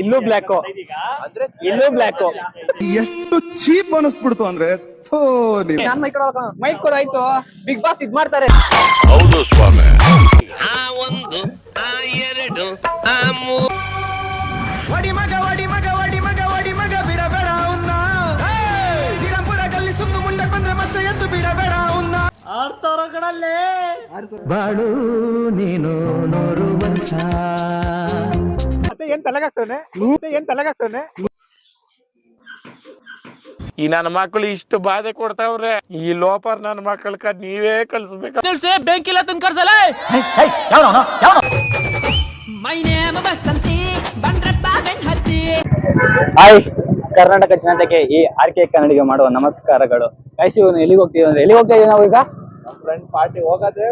ಇಲ್ಲೂ ಬ್ಲ್ಯಾಕ್, ಇಲ್ಲೂ ಬ್ಲ್ಯಾಕ್. ಎಷ್ಟು ಚೀಪ್ ಅನಿಸ್ಬಿಡ್ತು ಅಂದ್ರೆ ನಾನ್ ಮೈಕ್ ಕೊಡ ಆಯ್ತು. ಬಿಗ್ ಬಾಸ್ ಇದ್ ಮಾಡ್ತಾರೆ. ಹೌದು ಸ್ವಾಮಿ. ಆ ಒಂದು ಆ ಎರಡು ಆ ಮೂರು ವಡಿ ಮಗ ವಡಿ ಮಗ ವಡಿ ಮಗ ವಡಿ ಮಗ ಬಿಡಬೇಡ ಅವನ್ನ. ಶ್ರೀರಾಮ್ಪುರ ಗಲ್ಲಿ ಸುತ್ತು ಮುಂಡಕ್ ಬಂದ್ರೆ ಮಚ್ಚ ಎದ್ದು ಬಿಡಬೇಡ ಅವನ್ನ. 6,000 ಕಡಲ್ಲೇ ಬಾಳು ನೀನು 100 ವರ್ಷ. ಏನ್ ತಲೆಗಾಗ್ತಾನೆ ಈ ನನ್ನ ಮಕ್ಕಳು ಇಷ್ಟು ಬಾಧೆ ಕೊಡ್ತಾವ್ರೆ. ಈ ಲೋಪರ್ ನನ್ನ ಮಕ್ಕಳಕ ನೀವೇ ಕಲ್ಸ್ಬೇಕು. ಬೆಂಕಿಲ್ಲ ತುಂಕರ್ಸಲ ಹಾಯ್ ಕರ್ನಾಟಕ ಜನತೆಗೆ ಈ ಆರ್ಕೆ ಕನ್ನಡಿಗೆ ಮಾಡುವ ನಮಸ್ಕಾರಗಳು. ಗೈಸ್ ಇವನು ಎಲ್ಲಿಗೆ ಹೋಗ್ತೀವಿ ಅಂದ್ರೆ ಎಲ್ಲಿಗೆ ಹೋಗ್ತಾ ಇದೀವಿ ನಾವು ಈಗ ಫ್ರೆಂಡ್ ಪಾರ್ಟಿ ಹೋಗೋದೇ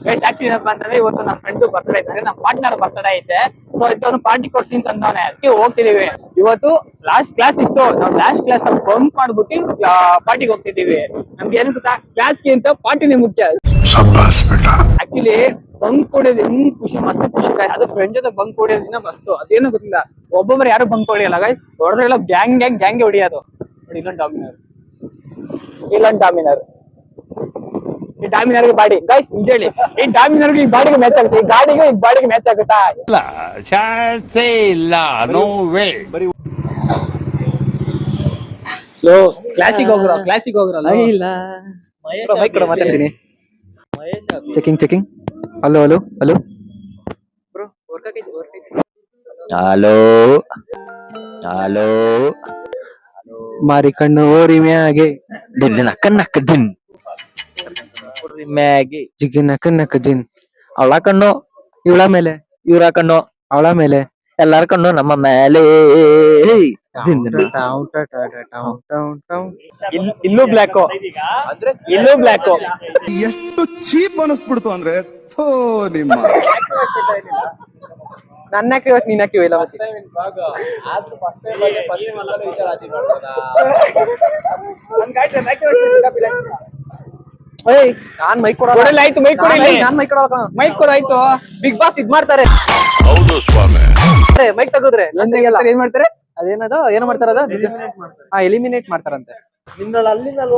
ಗೈಸ್ ಆಕ್ಚುಲಿ ಏನಪ್ಪಾ ಅಂತಂದ್ರೆ ಇವತ್ತು ನಮ್ಮ ಫ್ರೆಂಡ್ ಬರ್ತ್ಡೇ ಇದ್ದಾರೆ, ನಮ್ಮ ಪಾರ್ಟ್ನರ್ ಬರ್ತ್ಡೇ ಐತೆ. ಸೊ ಇದನ್ನು ಪಾರ್ಟಿ ಕೊಡ್ತೀನಿ ಅಂತಂದವನೆ, ಅದಕ್ಕೆ ಹೋಗ್ತಿದೀವಿ. ಇವತ್ತು ಲಾಸ್ಟ್ ಕ್ಲಾಸ್ ಇತ್ತು, ನಾವು ಲಾಸ್ಟ್ ಕ್ಲಾಸ್ ಬಂಕ್ ಮಾಡ್ಬಿಟ್ಟು ಪಾರ್ಟಿಗೆ ಹೋಗ್ತಿದೀವಿ. ನಮ್ಗೆ ಏನು ಗೊತ್ತಾ, ಕ್ಲಾಸ್ಗಿಂತ ಪಾರ್ಟಿನೇ ಮುಖ್ಯ. ಆಕ್ಚುಲಿ ಬಂಕ್ ಕೊಡೋದು ಹೆಂಗ್ ಖುಷಿ, ಮಸ್ತ್ ಖುಷಿ ಗಾಯ್. ಅದು ಫ್ರೆಂಡ್ ಜೊತೆ ಬಂಕ್ ಹೊಡಿಯೋದ್ರಿಂದ ಮಸ್ತ್. ಅದೇನು ಗೊತ್ತಿಲ್ಲ, ಒಬ್ಬೊಬ್ಬರು ಯಾರು ಬಂಕ್ ಹೊಡಿಯಲ್ಲ ಗಾಯ್, ಹೊಡೆದ್ರೆಲ್ಲ ಗ್ಯಾಂಗ್ ಹೊಡಿಯೋದು. ನೋಡಿ ಇಲ್ಲೊಂದು ಡಾಮಿನರ್, ಈ ಡಾಮಿನರ್ಗೆ ಬಾಡಿ ಗೈಸ್ ನಿಜ ಹೇಳಿ, ಈ ಡಾಮಿನರ್ಗೆ ಈ ಬಾಡಿಗೆ ಮ್ಯಾಚ್ ಆಗುತ್ತೆ, ಈ ಗಾಡಿಗೆ ಈ ಬಾಡಿಗೆ ಮ್ಯಾಚ್ ಆಗುತ್ತಾ? No way. ಕ್ಲಾಸಿಗೆ ಹೋಗ್ರಲ್ಲ ಇಲ್ಲ ಮಾತಾಡ್ತೀನಿ. ಚೆಕಿಂಗ್ ಹಲೋ ಮಾರಿ ಕಣ್ಣು ಓರಿ ಮ್ಯಾಗೆ ನಕ್ಕ ದಿನ್ ಮ್ಯಾಗೆ ಜಿಗಿ ನಕ್ಕ ದಿನ್. ಅವಳ ಕಣ್ಣು ಇವಳ ಮೇಲೆ, ಇವರ ಕಣ್ಣು ಅವಳ ಮೇಲೆ, ಎಲ್ಲಾರ ಕಣ್ಣು ನಮ್ಮ ಮೇಲೆ. ಇಲ್ಲೂ ಬ್ಲ್ಯಾಕ್, ಇಲ್ಲೂ ಬ್ಲ್ಯಾಕ್. ಎಷ್ಟು ಚೀಪ್ ಅನಿಸ್ಬಿಡ್ತು ಅಂದ್ರೆ ನಿಮ್ಮ ನನ್ನ ಹಾಕಿವ ನೀನ್ ಹಾಕಿವ ಇಲ್ಲ ನಾನ್ ಮೈಕ್ ಕೊಡಲ್ಲ ಆಯ್ತು, ಮೈಕ್ ಕೊಡಿ, ನಾನ್ ಮೈಕ್ ಕೊಡಲ್ಲ, ಮೈಕ್ ಕೊಡ ಆಯ್ತು. ಬಿಗ್ ಬಾಸ್ ಇದ್ ಮಾಡ್ತಾರೆ. ಹೌದು ಸ್ವಾಮಿ. ಮೈಕ್ ತಗೋದ್ರೆ ಏನ್ ಮಾಡ್ತಾರೆ, ಅದೇನದು ಏನು ಮಾಡ್ತಾರ, ಎಲಿಮಿನೇಟ್ ಮಾಡ್ತಾರಂತೆ.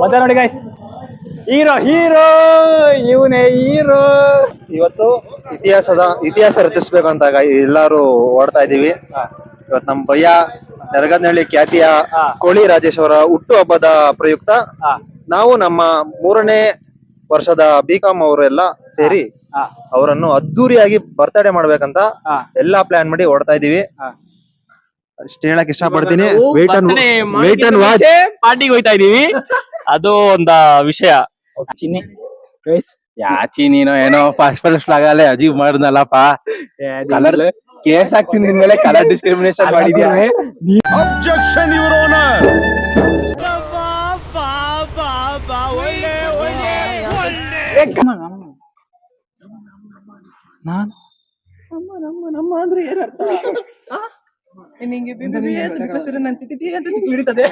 ಮತ್ತೆ ನೋಡಿ ಗೈಸ್, ಹೀರೋ ಇವನೇ ಹೀರೋ. ಇವತ್ತು ಇತಿಹಾಸ ರಚಿಸ್ಬೇಕು ಅಂತ ಎಲ್ಲಾರು ಓಡ್ತಾ ಇದೀವಿ. ಇವತ್ತು ನಮ್ ಭಯ್ಯ ನೆರಗನಹಳ್ಳಿ ಖ್ಯಾತಿಯ ಕೋಳಿ ರಾಜೇಶ್ ಅವರ ಹುಟ್ಟು ಹಬ್ಬದ ಪ್ರಯುಕ್ತ ನಾವು ನಮ್ಮ 3ನೇ ವರ್ಷದ ಬಿಕಾಂ ಅವರೆಲ್ಲ ಸೇರಿ ಅವರನ್ನು ಅದ್ದೂರಿಯಾಗಿ ಬರ್ತ್ಡೇ ಮಾಡ್ಬೇಕಂತ ಎಲ್ಲಾ ಪ್ಲಾನ್ ಮಾಡಿ ಓಡ್ತಾ ಇದೀವಿ. ಅಷ್ಟೇ ಹೇಳಕ್ ಇಷ್ಟಪಡ್ತೀನಿ. ವೇಟ್ ಅಂಡ್ ವಾಚ್ ಪಾರ್ಟಿಗೆ ಹೋಯ್ತಾ ಇದೀವಿ, ಅದು ಒಂದ ವಿಷಯ. ಯಾಚಿ ನೀನು ಏನೋ ಫಸ್ಟ್ ಆಗಲೇ ಅಜೀವ್ ಮಾಡಿದ್ನಲ್ಲಪ್ಪ. ಕಲರ್ ಕೇಸ್ ಹಾಕ್ತೀನಿ ನಿನ್ ಮೇಲೆ, ಕಲರ್ ಡಿಸ್ಕ್ರಿಮಿನೇಷನ್ ಮಾಡಿದ್ಯಾ. Objection your honour. ನಮ್ಮ ಅಂದ್ರೆ ಏನರ್ಥ? ನಿಂಗೆ ಹಿಡಿತದೆ.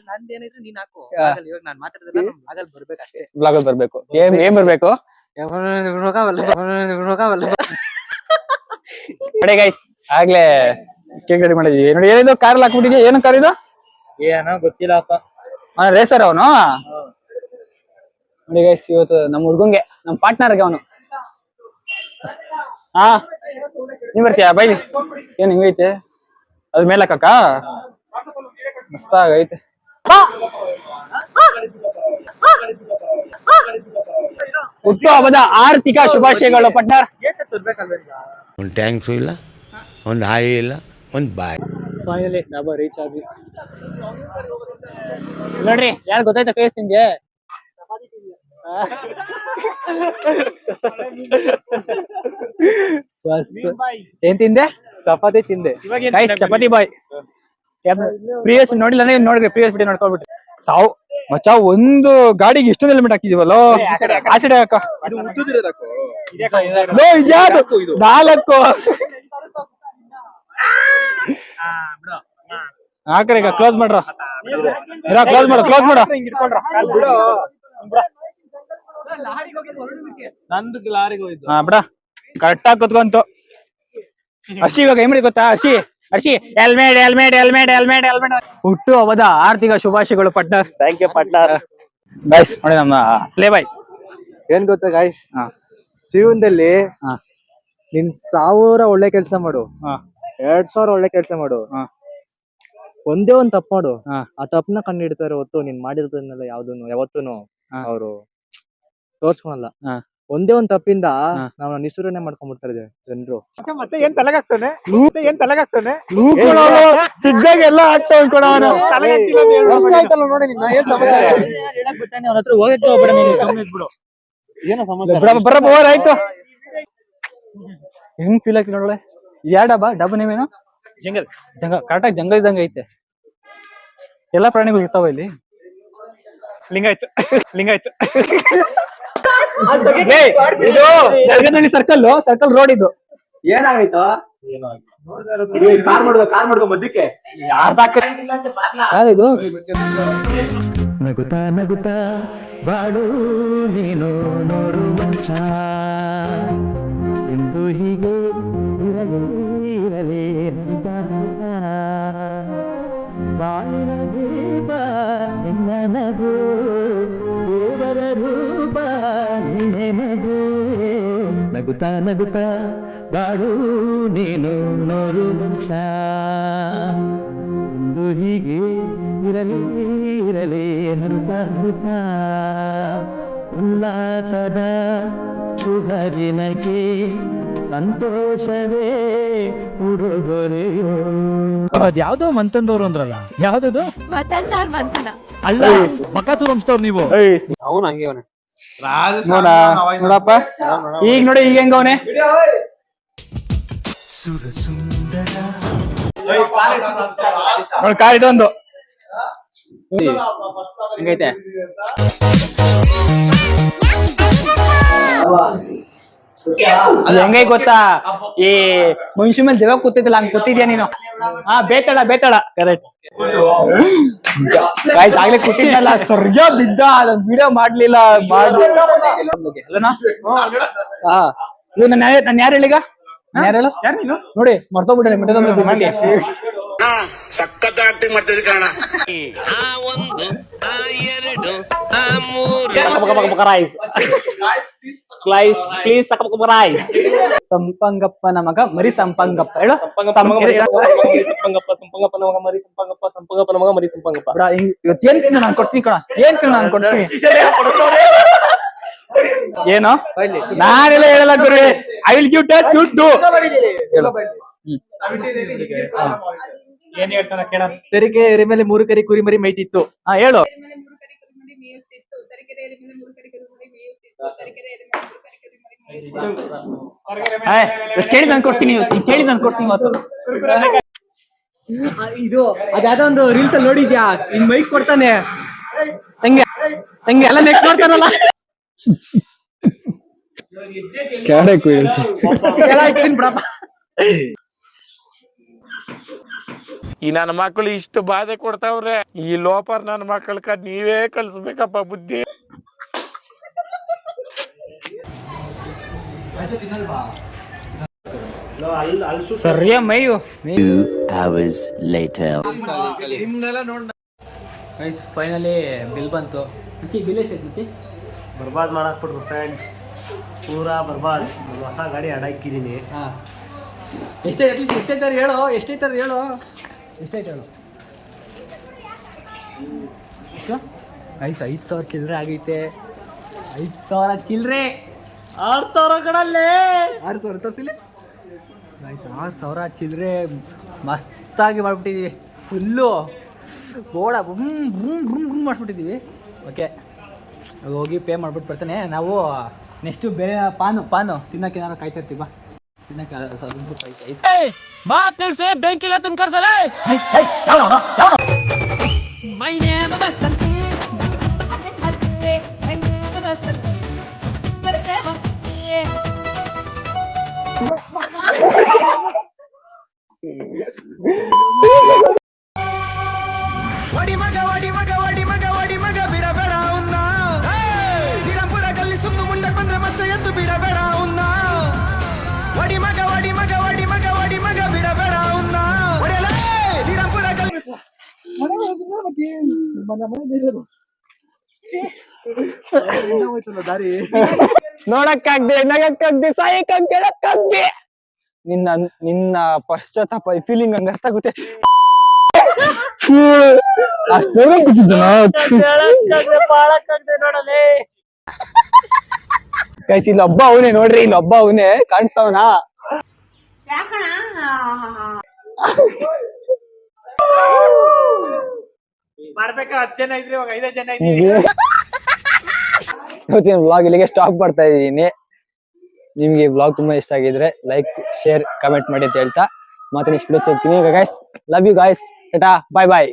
ನಂದೇನಿದ್ರೆ ನೀನ್ ಹಾಕು, ಇವಾಗ ನಾನ್ ಮಾತಾಡಿದ್ರೆ ಬ್ಲಾಗಲ್ಲಿ ಬರ್ಬೇಕು ಅಷ್ಟೇ. ಬ್ಲಾಗಲ್ಲಿ ಬರ್ಬೇಕು, ಏನ್ ಬರ್ಬೇಕು? ನೋಡಿ ಗೈಸ್, ಆಗ್ಲೇ ಕೇಕ್ ರೆಡಿ ಮಾಡಿದೀವಿ. ನೋಡಿ ಏನಿದು ಕಾರಲ್ಲಿ ಹಾಕ್ಬಿಟ್ಟಿದ್ಯಾ, ಏನು ಕಾರ್ ಇದು? ಏನೋ ಗೊತ್ತಿಲ್ಲಪ್ಪ. ರೇಸರ್ ಅವನು. ನೋಡಿ ಗೈಸ್, ಇವತ್ತು ನಮ್ಮ ಹುಡ್ಗಂಗೆ, ನಮ್ಮ ಪಾರ್ಟ್ನರ್ಗೆ ಅವನು. ಹಾ ನೀವ್ ಬರ್ತೀಯಾ ಬೈ? ಏನ್ ಹಿಂಗೈತೆ ಅದ್ ಮೇಲೆ ಹಾಕಕ್ಕ ಮಸ್ತಾಗೈತೆ. ಹುಟ್ಟು ಹಬ್ಬದ ಆರ್ಥಿಕ ಶುಭಾಶಯಗಳು ಪಾರ್ಟ್ನರ್. ಒಂದು ಟ್ಯಾಂಕ್ಸು ಇಲ್ಲ, ಒಂದು ಹಾಯಿ ಇಲ್ಲ, ಒಂದು ಬಾಯ್. ಫೈನಲಿ ಡಾಬಾ ರೀಚ್ ಆದ್ವಿ. ನೋಡ್ರಿ ಯಾರು ಗೊತ್ತಾಯ್ತಾ ಫೇಸ್ ನಿಮ್ಗೆ? ಏನ್ ತಿಂದೆ? ಚಪಾತಿ ತಿಂದೆ. ಚಪಾತಿ ಬಾಯ್. ಪ್ರಿಯಸ್ ನೋಡಿಲ್ಲ ನೋಡ್ರಿ, ಪ್ರಿಯಸ್ ಬಿಡಿ ನೋಡ್ಕೊಳ್ಬಿಟ್ಟು ಸಾವು ಮಚ್ಚ. ಒಂದು ಗಾಡಿಗೆ ಇಷ್ಟೊಂದು ಹೆಲ್ಮೆಟ್ ಹಾಕಿದೀವಲ್ಲ, ಆಸಿಡ್ ಹಾಕ 4 ಹಾಕ್ರಿ. ಈಗ ಕ್ಲೋಸ್ ಮಾಡ್ರ, ಕ್ಲೋಸ್ ಮಾಡ. ನಂದು ಲಾರಿಗೆ ಹೋಯ್ತು. ಹಾ ಬಿಡ, ಕರೆಕ್ಟಾಗಿ ಕುತ್ಕೊಂತು. ಹರ್ಷಿ ಇವಾಗ ಏನ್ ಮಾಡಿ ಗೊತ್ತಾ? Harshi helmet helmet helmet helmet helmet. ಹುಟ್ಟು ಹಬ್ಬದ ಆರ್ಥಿಕ ಶುಭಾಶಯಗಳು partner. Thank you partner. Guys ನೋಡಿ ನಮ್ಮ ಪ್ಲೇ ಬಾಯ್. ಏನ್ ಗೊತ್ತಾ ಗಾಯ್ಸ್, ಜೀವನದಲ್ಲಿ ನಿನ್ 1000 ಒಳ್ಳೆ ಕೆಲಸ ಮಾಡು, 2000 ಒಳ್ಳೆ ಕೆಲಸ ಮಾಡು, ಒಂದೇ ಒಂದ್ ತಪ್ಪು ಮಾಡು, ಆ ತಪ್ಪನ್ನ ಕಂಡು ಹಿಡ್ತಾರೆ ಹೊತ್ತು ನೀನ್ ಮಾಡಿರೋದನ್ನೆಲ್ಲ ಯಾವತ್ತೂನು ಅವರು ತೋರ್ಸ್ಕೊಳಲ್ಲ. ಒಂದೇ ಒಂದ್ ತಪ್ಪಿಂದ ನಾವು ನಿಷ್ಠುರನೆ ಮಾಡ್ಕೊಂಡ್ಬಿಡ್ತಾರೆ ಜನರು. ಮತ್ತೆ ಏನ್ ತಲೆಗಾಗ್ತಾನೆ, ಸಿದ್ಧಾಗೆಲ್ಲ ಆಗ್ತಾವ ಕೊಡವನು. ನೋಡಿ ನಿನ್ನ ಏನ್ ಸಮಾಚಾರ? ಅವನ ಹತ್ರ ಹೋಗಕ್ಕೆ ಹೋಗ್ಬೇಡ ನೀನು, ಸುಮ್ನೆ ಇದ್ಬಿಡು. ಏನೋ ಸಮಾಚಾರ? ಆಯ್ತು. ಹೆಂಗ್ ಫೀಲ್ ಆಗ್ತಿ ನೋಡಳೆ. ಯಾ ಡಬ್ಬ ನೇಮೇನು? ಜಂಗಲ್ ಕರೆಕ್ಟಾಗಿ ಜಂಗಲ್ ಇದ್ದಂಗೆ ಐತೆ. ಎಲ್ಲಾ ಪ್ರಾಣಿಗಳು ಇರ್ತಾವ ಇಲ್ಲಿ. ಲಿಂಗಾಯ್ತು ಇದು ಜರಗನಹಳ್ಳಿ ಸರ್ಕಲ್ ರೋಡ್ ಇದು. ಏನಾಗೈತೋ ಕಾರ್ ಮಾಡ್ಕೊ ಮಧ್ಯಕ್ಕೆ ಯಾವ್ದು ನಗುತ್ತಾ ನಗುತ್ತಾ ಬಾಳು ನೀನು ನೋಡು ಮನುಷ್ಯ ಎಂದು ಹೀಗೆ ಇರಲಿ ಅಂತ ಬಾಳಿನ ದೀಪ ನಿನ್ನ ನಗು ದೇವರ ರೂಪ ನಿನ್ನೆ ಮಗು ನಗುತ್ತಾ ನಗುತ್ತಾ ಬಾಳು ನೀನು ನೋಡು ಮನುಷ್ಯ ಎಂದು ಹೀಗೆ ಇರಲಿ ಹರುತ ಉಲ್ಲಾಸದ ಶುಭದಿನಕ್ಕೆ ಸಂತೋಷವೇ ಉಡುಗೊರೆಯೋ. ಅದ್ಯಾವ್ದೋ ಮಂತಂದವ್ರು ಅಂದ್ರಲ್ಲ, ಯಾವ್ದದು? ಅಲ್ಲ, ಮಕಾತೂರ್ ವಂಶದವ್ರು ನೀವು. ಅವನು ಹಂಗೆ ಅವನೇ ನೋಡಪ್ಪ ಈಗ ನೋಡಿ ಈಗ ಹೆಂಗ ಅವನೇ. ನೋಡಿ ಕಾರ್ ಇದೊಂದು ಹೆಂಗೈತೆ. ಅದು ಹೆಂಗೈ ಗೊತ್ತಾ, ಈ ಮನುಷ್ಯ ಮೇಲೆ ದೇವ ಕೂತಿದ್ದಿಲ್ಲ ಹಂಗ್ ಕೂತಿದ್ಯಾ ನೀನು. ಬೇತಾಳ ಕರೆಕ್ಟ್. ಗಾಯ್ಸ್ ಆಗ್ಲೇ ಕೂತಿದ್ನಲ್ಲ, ಸ್ವರ್ಗ ಬಿದ್ದ. ಅದನ್ನ ವಿಡಿಯೋ ಮಾಡ್ಲಿಲ್ಲ ಅಲ್ಲನಾ. ನಾನು ಯಾರು ಹೇಳಿಗ ಯಾರು ನೋಡಿ ಮರ್ತೋಗ್ಬಿಟ್ಟೆ ಮಿಟ್ಟದಲ್ಲಿ. ಸಖತ್ ಆಕ್ಟಿಂಗ್ ಮಾಡ್ತಿದ್ದೆ ಕಾರಣ. ಆ ಒಂದು, ಆ ಎರಡು, ಆ ಮೂರು. ಸಂಪಂಗಪ್ಪನ ಮಗ ಮರಿ ಸಂಪಂಗಪ್ಪ ಹೇಳು. ಇವತ್ತೇನ್ ತಿನ್ನು ನಾನು ಕೊಡ್ತೀನಿ ಕಣ, ಏನ್ ತಿನ್ನು ನಾನು ಕೊಡ್ತೀನಿ. ಏನು ನಾನೆಲ್ಲ ಹೇಳಲ್ಲ ಗುರು. I will give test you do. ಏನ್ ಹೇಳ್ತಾನ ಕೇಳ. ತೆರಿಗೆ ಎರಿಮೇಲೆ 3 ಕರಿ ಕುರಿ ಮರಿ ಮೈತಿತ್ತು. ಹೇಳು. ಕೇಳಿ ನಾನು ಕೊಡ್ತೀನಿ ಇವತ್ತು. ಇದು ಅದ್ಯಾವ್ದೋ ಒಂದು ರೀಲ್ಸ್ ಅಲ್ಲಿ ನೋಡಿದ್ಯಾ, ಹಿಂಗ್ ಮೈಕ್ ಕೊಡ್ತಾನೆ ತಂಗೆ ಎಲ್ಲ ನೆಕ್ಸ್ಟ್ ಮಾಡ್ತಾನಲ್ಲ. ಈ ನನ್ನ ಮಕ್ಕಳು ಇಷ್ಟು ಬಾಧೆ ಕೊಡ್ತಾವ್ರೆ. ಈ ಲೋಪರ್ ನನ್ನ ಮಕ್ಕಳ ನೀವೇ ಕಲ್ಸ್ಬೇಕಪ್ಪ ಬುದ್ಧಿ. ಸರಿಯ ಮೈಯು. 2 hours later. ಫೈನಲಿ ಬಿಲ್ ಬಂತು. ಬಿಲ್ ಎಷ್ಟೈತಿ? ಬರ್ಬಾದ್ ಮಾಡಾಕ್ಬಿಟ್ರು ಫ್ರೆಂಡ್ಸ್, ಪೂರಾ ಬರ್ಬಾದ್. ಹೊಸ ಗಾಡಿ ಅಡಾಕಿದೀನಿ. ಎಷ್ಟೈತಾರ ಹೇಳು. ಎಷ್ಟೈತೆ ಹೇಳು. ಎಷ್ಟು? 5,000 ಚಿಲ್ಲರೆ ಆಗೈತೆ. 5,000 ಚಿಲ್ಲರೆ. 6,000 ಕಡಲ್ಲೇ 6,000 ತೋರಿಸಿಲ್ಲ. 6,000 ಚಿಲ್ಲರೆ ಮಸ್ತಾಗಿ ಮಾಡ್ಬಿಟ್ಟಿದೀವಿ. ಫುಲ್ಲು ಬೋಡ ಮಾಡಿಸ್ಬಿಟ್ಟಿದ್ದೀವಿ. ಓಕೆ ಹೋಗಿ ಪೇ ಮಾಡ್ಬಿಟ್ಟು ಬರ್ತಾನೆ. ನಾವು ನೆಕ್ಸ್ಟು ಬೇರೆ ಪಾನು ತಿನ್ನಕ್ಕೆ ಏನಾರು ಕಾಯ್ತಾ ಇರ್ತೀವಿ. ಬಾ ತಿನ್ನಕ್ಕೆ ಬಾ ತಿಳಿಸಿ ಬೆಂಕಿ ಕರ್ಸಲ್ಲ. ವಡಿ ಮಗ ಬಿಡಬೇಡ ಉನ್ನ, ಶ್ರೀರಾಮ್ಪುರ ಗಲ್ಲಿ ಸುತ್ತು ಮುಂಡಕ್ ಬಂದ್ರೆ ಮಚ್ಚ ಎದ್ದು ಬಿಡಬೇಡ ಉನ್ನ. ದಾರಿ ನೋಡಕ್ಕಾಗ್ದೆ ನಗಕ್ಕಾಗ್ದೆ ಸಾಯಕ್ಕಾಗ್ದೆ ಹೇಳಕ್ಕಾಗ್ದೆ ನಿನ್ನ ನಿನ್ನ ಪಶ್ಚಾತ್ತಾಪ ಫೀಲಿಂಗ್ ಹಂಗ ಅರ್ಥ ಆಗುತ್ತೆ ಗೈಸ್ ಇಲ್ಲಿ ಒಬ್ಬ ಅವನೇ ನೋಡ್ರಿ, ಇಲ್ಲಿ ಒಬ್ಬ ಅವನೇ ಕಾಣಿಸ್ತಾವನಾ? ಬರ್ಬೇಕಾ 10 ಜನ ಇದ್ರೆ ಇವಾಗ 5 ಜನ ಇವತ್ತಿನ ವ್ಲಾಗ್ ಇಲ್ಲಿಗೆ ಸ್ಟಾಪ್ ಮಾಡ್ತಾ ಇದ್ದೀನಿ. ನಿಮ್ಗೆ ಈ ವ್ಲಾಗ್ ತುಂಬಾ ಇಷ್ಟ ಆಗಿದ್ರೆ ಲೈಕ್, ಶೇರ್, ಕಮೆಂಟ್ ಮಾಡಿ ಅಂತ ಹೇಳ್ತಾ ಮತ್ತೆ ನೆಕ್ಸ್ಟ್ ವಿಡಿಯೋ ಸಿಗ್ತೀನಿ. Guys love you guys, tata, bye bye.